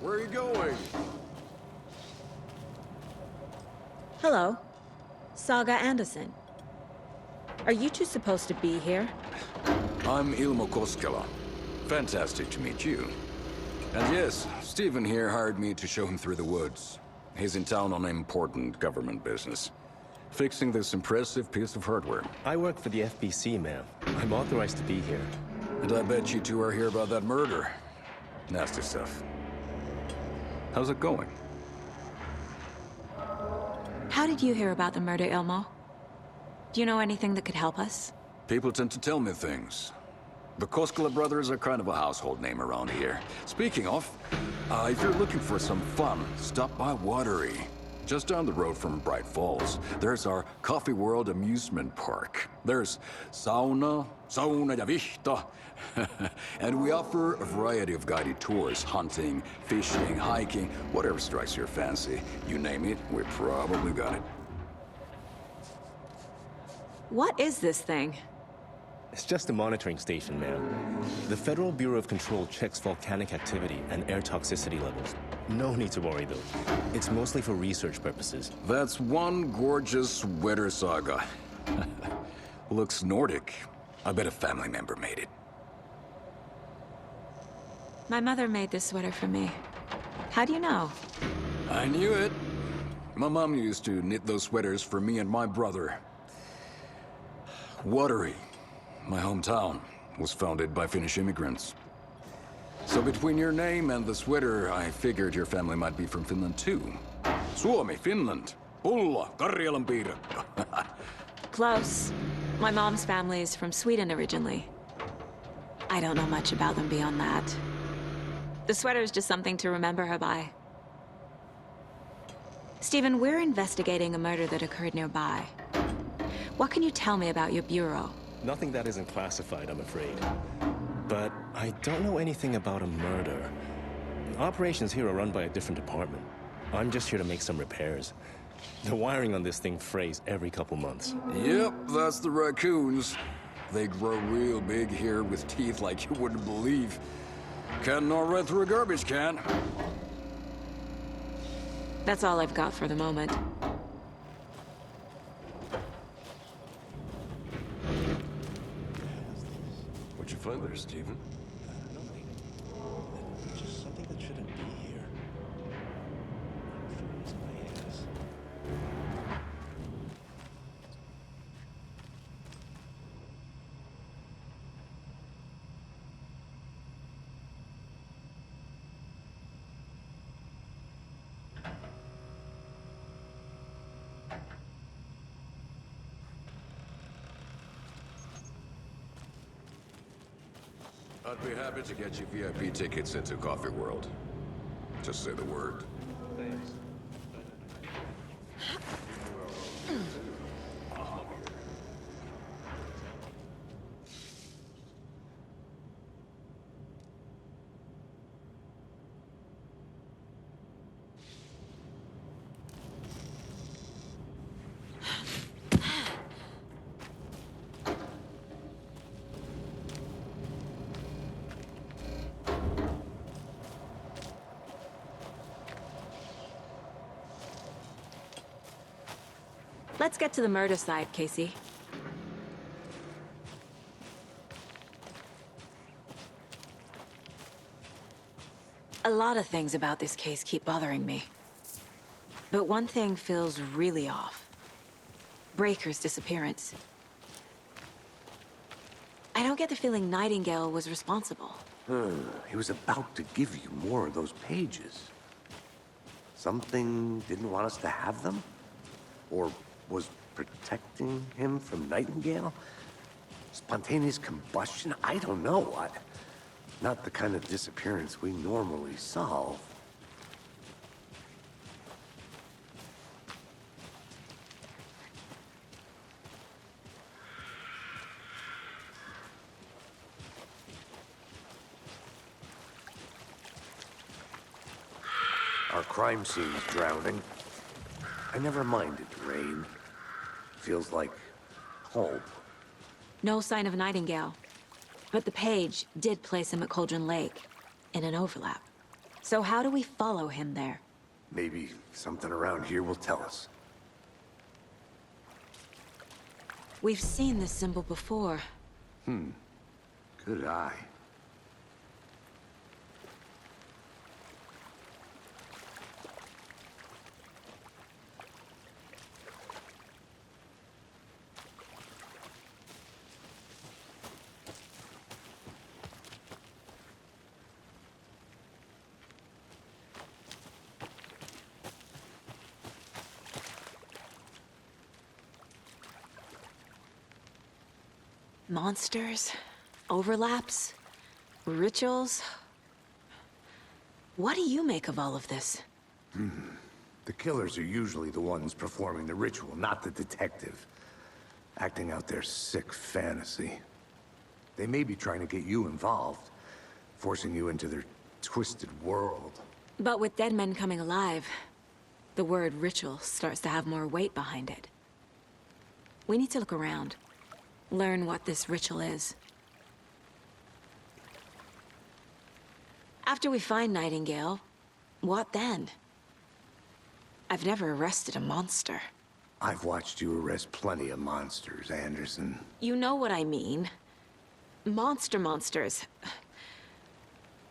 Where are you going? Hello. Saga Anderson. Are you two supposed to be here? I'm Ilmo Koskela. Fantastic to meet you. And yes, Stephen here hired me to show him through the woods. He's in town on important government business. Fixing this impressive piece of hardware. I work for the FBC, ma'am. I'm authorized to be here. And I bet you two are here about that murder. Nasty stuff. How's it going? How did you hear about the murder, Ilmo? Do you know anything that could help us? People tend to tell me things. The Koskela brothers are kind of a household name around here. Speaking of, if you're looking for some fun, stop by Watery. Just down the road from Bright Falls, there's our Coffee World amusement park. There's sauna ja vihta. And we offer a variety of guided tours, hunting, fishing, hiking, whatever strikes your fancy. You name it, we probably got it. What is this thing? It's just a monitoring station, ma'am. The Federal Bureau of Control checks volcanic activity and air toxicity levels. No need to worry, though. It's mostly for research purposes. That's one gorgeous sweater, Saga. Looks Nordic. I bet a family member made it. My mother made this sweater for me. How do you know? I knew it. My mom used to knit those sweaters for me and my brother. Watery, my hometown, was founded by Finnish immigrants. So between your name and the sweater, I figured your family might be from Finland too. Suomi, Finland. Pulla, Karjalan piirakka. Close. My mom's family is from Sweden originally. I don't know much about them beyond that. The sweater is just something to remember her by. Stephen, we're investigating a murder that occurred nearby. What can you tell me about your bureau? Nothing that isn't classified, I'm afraid. But I don't know anything about a murder. Operations here are run by a different department. I'm just here to make some repairs. The wiring on this thing frays every couple months. Yep, that's the raccoons. They grow real big here with teeth like you wouldn't believe. Can't gnaw right through a garbage can. That's all I've got for the moment. What'd you find there, Stephen? Just something that shouldn't be here. Freeze my ass. I'd be happy to get you VIP tickets into Coffee World. Just say the word. Let's get to the murder site, Casey. A lot of things about this case keep bothering me. But one thing feels really off. Breaker's disappearance. I don't get the feeling Nightingale was responsible. He was about to give you more of those pages. Something didn't want us to have them? Or was protecting him from Nightingale? Spontaneous combustion? I don't know. Not the kind of disappearance we normally solve. Our crime scene's drowning. I never minded rain. Feels like home. No sign of Nightingale. But the page did place him at Cauldron Lake, in an overlap. So how do we follow him there? Maybe something around here will tell us. We've seen this symbol before. Good eye. Monsters, overlaps, rituals. What do you make of all of this? The killers are usually the ones performing the ritual, not the detective. Acting out their sick fantasy. They may be trying to get you involved, forcing you into their twisted world. But with dead men coming alive, the word ritual starts to have more weight behind it. We need to look around. Learn what this ritual is. After we find Nightingale, what then? I've never arrested a monster. I've watched you arrest plenty of monsters, Anderson. You know what I mean. Monsters.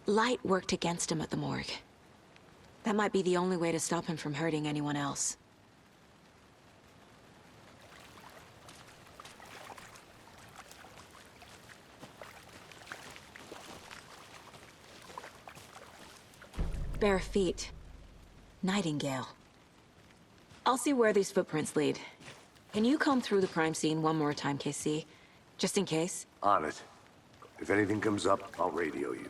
Light worked against him at the morgue. That might be the only way to stop him from hurting anyone else. Bare feet. Nightingale. I'll see where these footprints lead. Can you comb through the crime scene one more time, KC? Just in case? On it. If anything comes up, I'll radio you.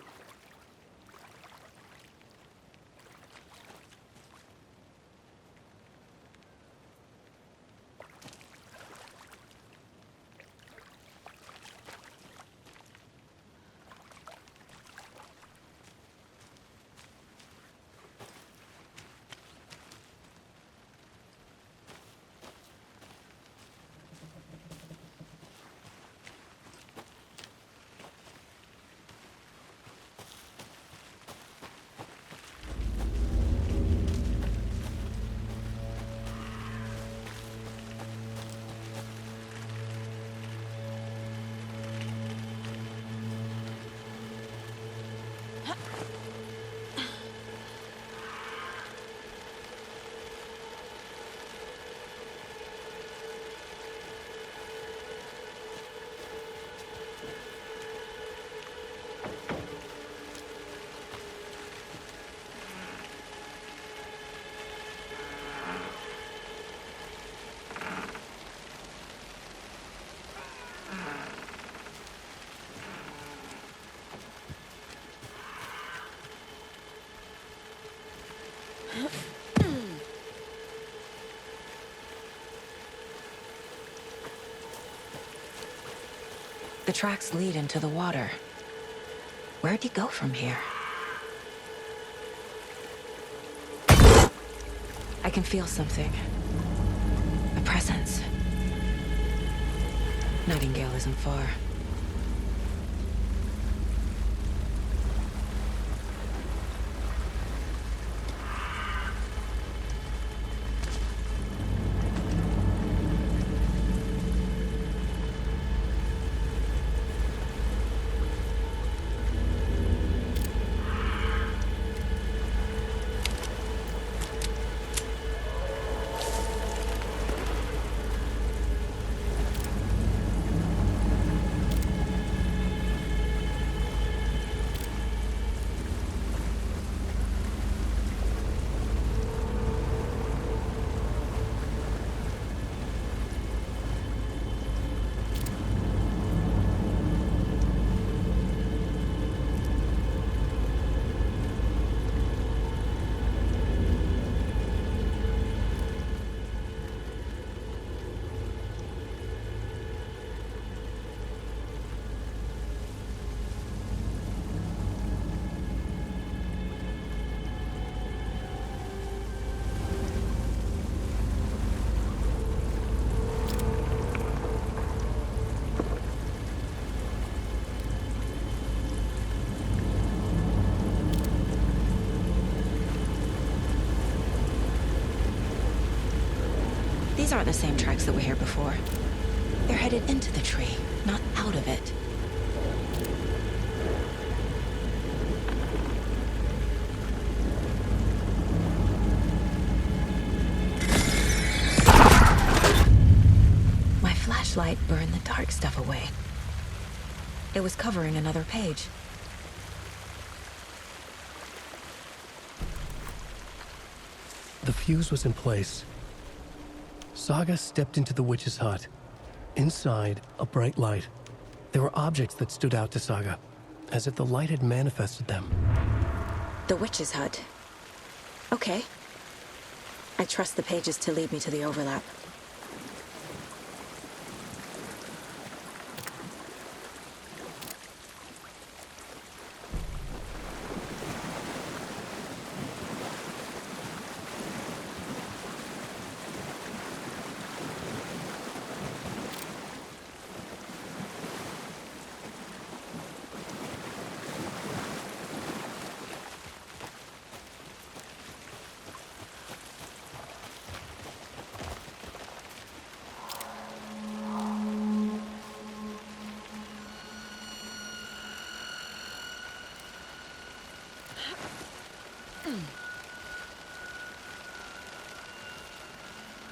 The tracks lead into the water. Where'd he go from here? I can feel something. A presence. Nightingale isn't far. These aren't the same tracks that were here before. They're headed into the tree, not out of it. My flashlight burned the dark stuff away. It was covering another page. The fuse was in place. Saga stepped into the witch's hut. Inside, a bright light. There were objects that stood out to Saga, as if the light had manifested them. The witch's hut. Okay. I trust the pages to lead me to the overlap.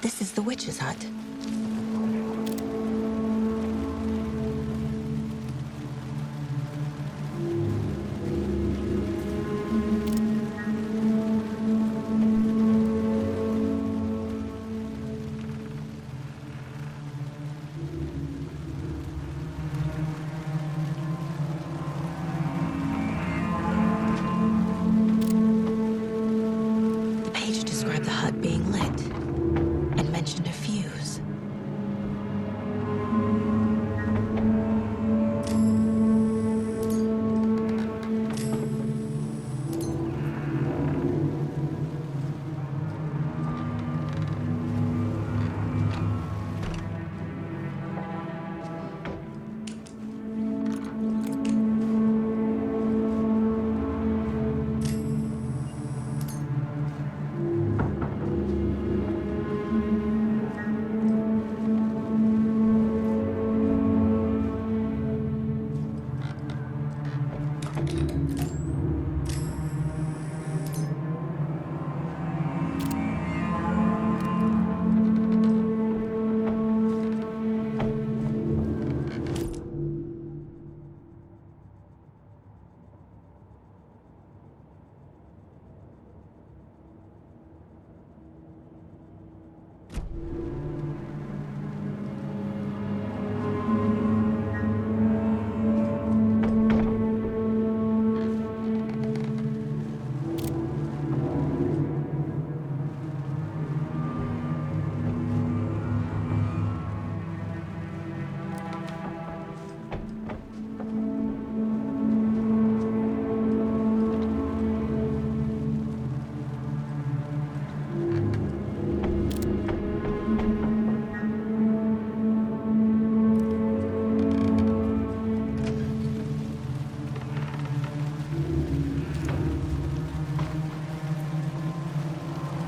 This is the witch's hut. The page described the hut being lit and mentioned a fuse.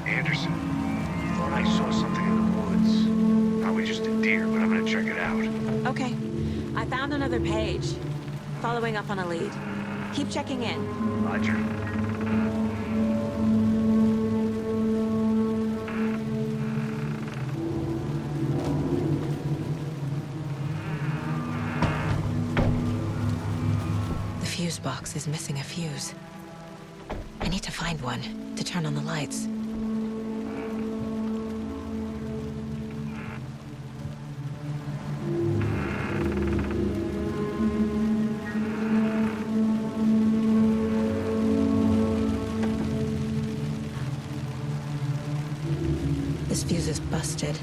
Anderson, thought I saw something in the woods. Probably just a deer, but I'm gonna check it out. Okay. I found another page. Following up on a lead. Keep checking in. Roger. The fuse box is missing a fuse. I need to find one to turn on the lights. This fuse is busted.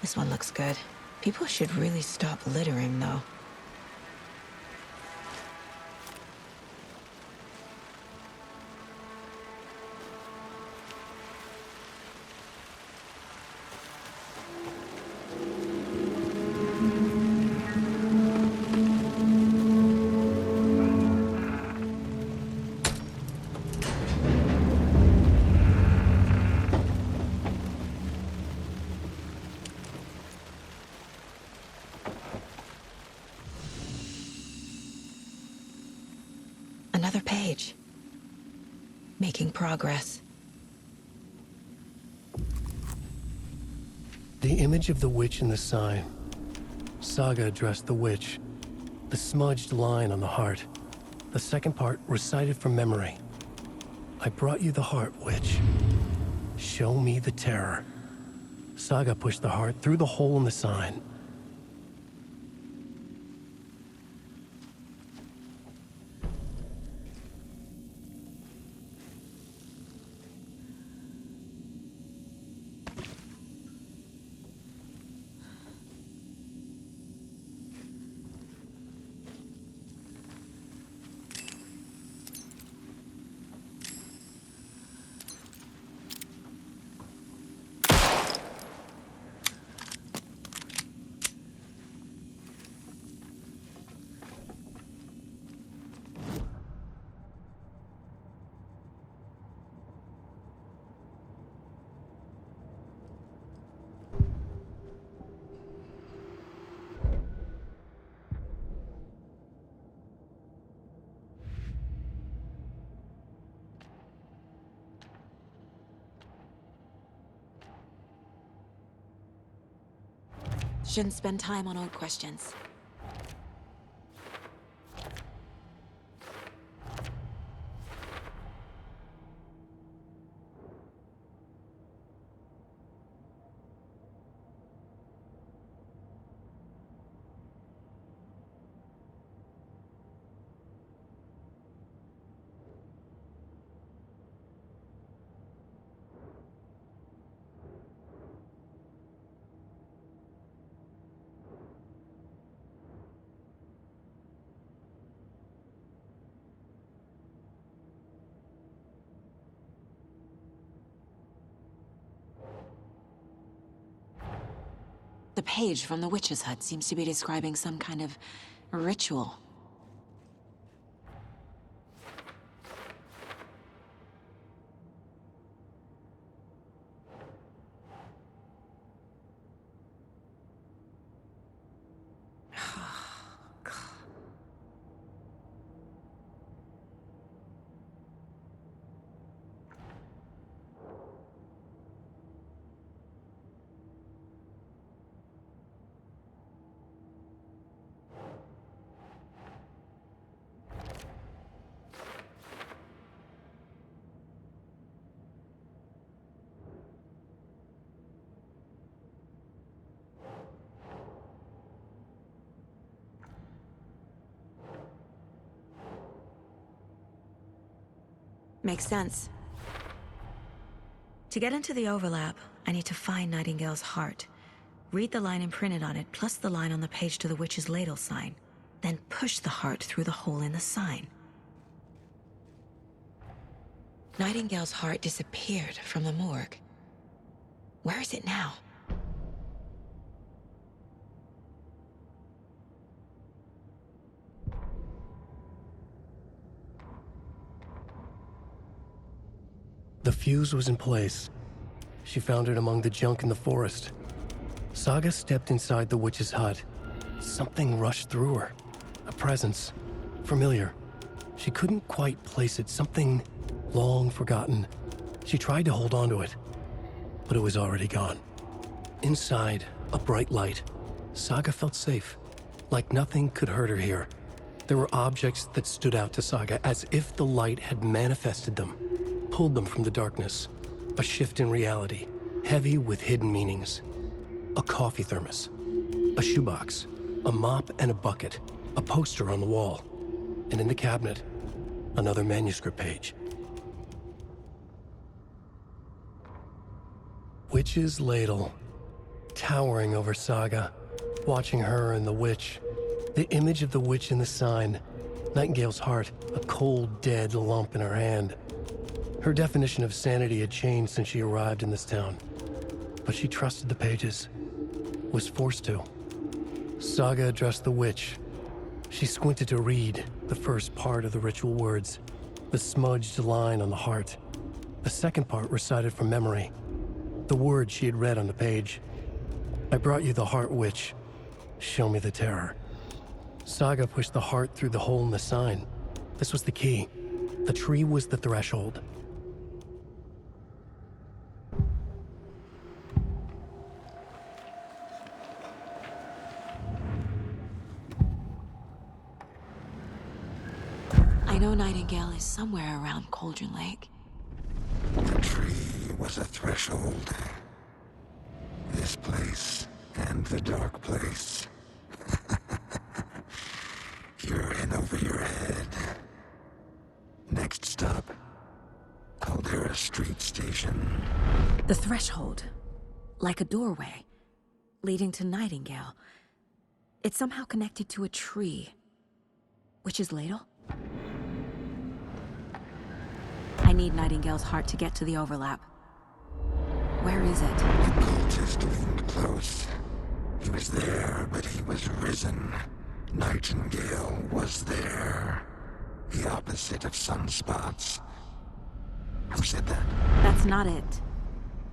This one looks good. People should really stop littering, though. Another page. Making progress. The image of the witch in the sign. Saga addressed the witch. The smudged line on the heart. The second part recited from memory. I brought you the heart, witch. Show me the terror. Saga pushed the heart through the hole in the sign. Shouldn't spend time on old questions. The page from the witch's hut seems to be describing some kind of ritual. Makes sense. To get into the overlap, I need to find Nightingale's heart. Read the line imprinted on it, plus the line on the page to the witch's ladle sign. Then push the heart through the hole in the sign. Nightingale's heart disappeared from the morgue. Where is it now? The fuse was in place. She found it among the junk in the forest. Saga stepped inside the witch's hut. Something rushed through her. A presence. Familiar. She couldn't quite place it. Something long forgotten. She tried to hold on to it, but it was already gone. Inside, a bright light. Saga felt safe. Like nothing could hurt her here. There were objects that stood out to Saga as if the light had manifested them. Pulled them from the darkness. A shift in reality, heavy with hidden meanings. A coffee thermos, a shoebox, a mop and a bucket, a poster on the wall, and in the cabinet, another manuscript page. Witch's ladle. towering over Saga, watching her and the witch. The image of the witch in the sign, Nightingale's heart, a cold, dead lump in her hand. Her definition of sanity had changed since she arrived in this town. But she trusted the pages, was forced to. Saga addressed the witch. She squinted to read the first part of the ritual words, the smudged line on the heart. The second part recited from memory, the words she had read on the page. I brought you the heart, witch. Show me the terror. Saga pushed the heart through the hole in the sign. This was the key. The tree was the threshold. I know Nightingale is somewhere around Cauldron Lake. The tree was a threshold. This place and the dark place. You're in over your head. Next stop, Caldera Street Station. The threshold. Like a doorway. Leading to Nightingale. It's somehow connected to a tree. Witch's Ladle? I need Nightingale's heart to get to the overlap. Where is it? The cultist leaned close. He was there, but he was risen. Nightingale was there. The opposite of sunspots. Who said that? That's not it.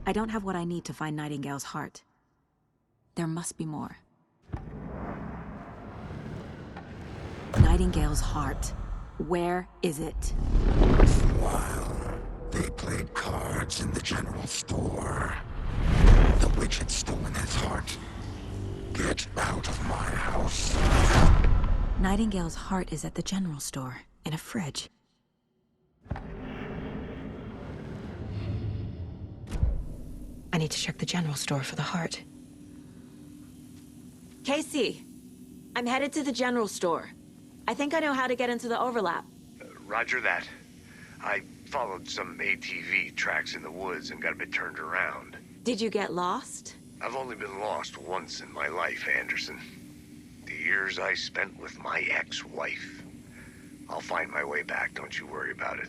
I don't have what I need to find Nightingale's heart. There must be more. Nightingale's heart. Where is it? While they played cards in the general store, the witch had stolen his heart. Get out of my house. Nightingale's heart is at the general store, in a fridge. I need to check the general store for the heart. Casey, I'm headed to the general store. I think I know how to get into the overlap. Roger that. I followed some ATV tracks in the woods and got a bit turned around. Did you get lost? I've only been lost once in my life, Anderson. The years I spent with my ex-wife. I'll find my way back, don't you worry about it.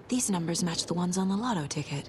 These numbers match the ones on the lotto ticket.